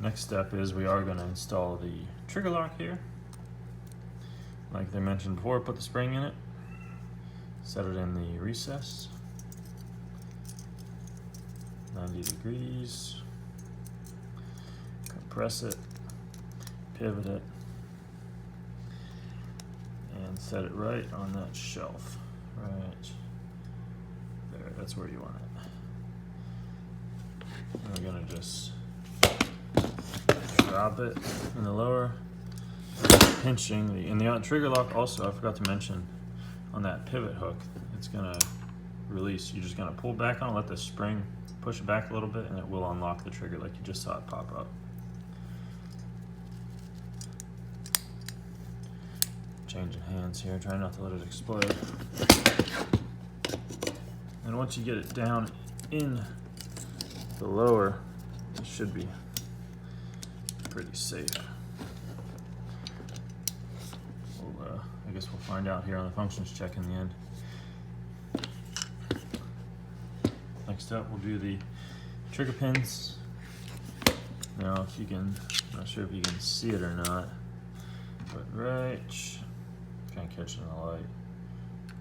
Next step is we are going to install the trigger lock here. Like they mentioned before, put the spring in it, set it in the recess, 90 degrees, compress it, pivot it, and set it right on that shelf, right there. That's where you want it. And we're going to just drop it in the lower, pinching the trigger lock. Also, I forgot to mention on that pivot hook, it's gonna release. You're just gonna pull back on it, let the spring push it back a little bit, and it will unlock the trigger like you just saw it pop up. Changing hands here, trying not to let it explode. And once you get it down in the lower, it should be pretty safe. I guess we'll find out here on the functions check in the end. Next up, we'll do the trigger pins. Now, if you can, I'm not sure if you can see it or not, but right, kind of catch it in the light.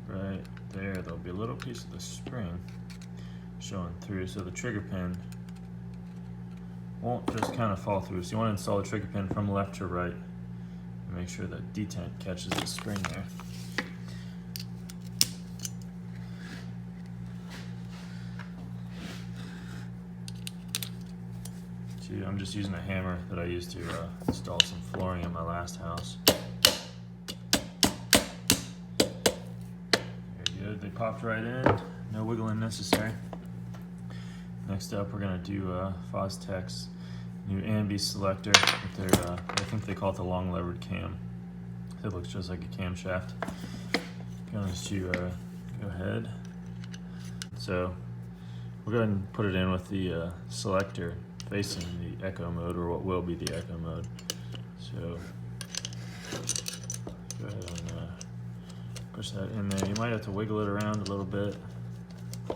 Right there, there'll be a little piece of the spring showing through, so the trigger pin won't just kind of fall through. So you want to install the trigger pin from left to right and make sure that detent catches the spring there. I'm just using a hammer that I used to install some flooring in my last house. Very good, they popped right in, no wiggling necessary. Next up, we're going to do Fostech's new ambi selector with their, I think they call it the long levered cam. It looks just like a camshaft. Going to go ahead. So we'll go ahead and put it in with the selector facing the Echo mode, or what will be the Echo mode. So go ahead and push that in there. You might have to wiggle it around a little bit to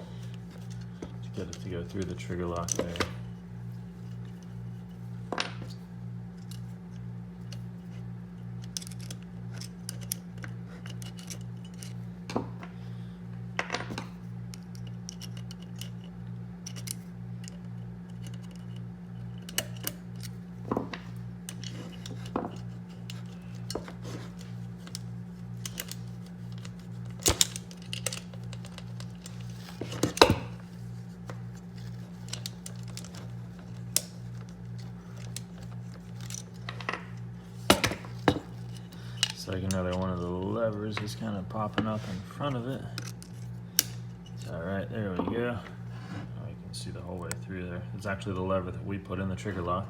get it to go through the trigger lock there. It's like another one of the levers is kind of popping up in front of it. It's all right, there we go. Oh, you can see the whole way through there. It's actually the lever that we put in the trigger lock.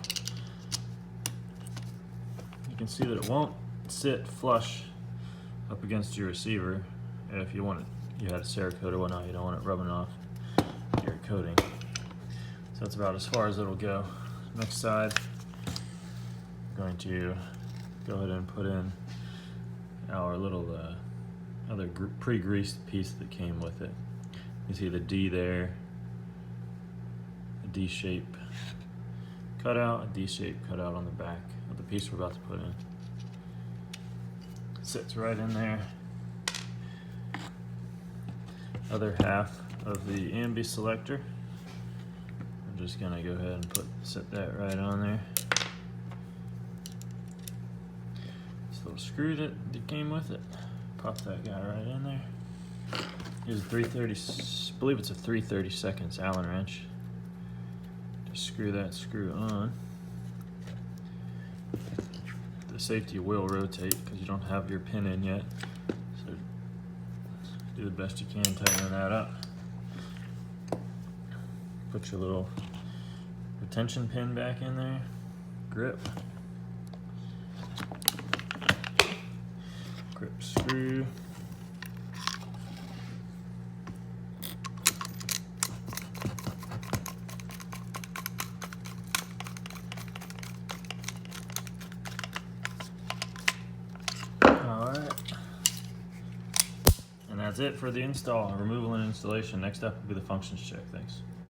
You can see that it won't sit flush up against your receiver. If you want it, you had a Cerakote or whatnot, you don't want it rubbing off your coating. So that's about as far as it'll go. Next side, I'm going to go ahead and put in our little other pre-greased piece that came with it. You see the D there, a D shape cutout, a D shape cutout on the back of the piece we're about to put in. Sits right in there. Other half of the ambi selector. I'm just gonna go ahead and set that right on there. Little screw that came with it. Pop that guy right in there. Here's a 330, I believe it's a 3/32 Allen wrench. Just screw that screw on. The safety will rotate because you don't have your pin in yet. So do the best you can tightening that up. Put your little retention pin back in there. Grip. Grip screw. Alright. And that's it for the install, removal and installation. Next up will be the functions check. Thanks.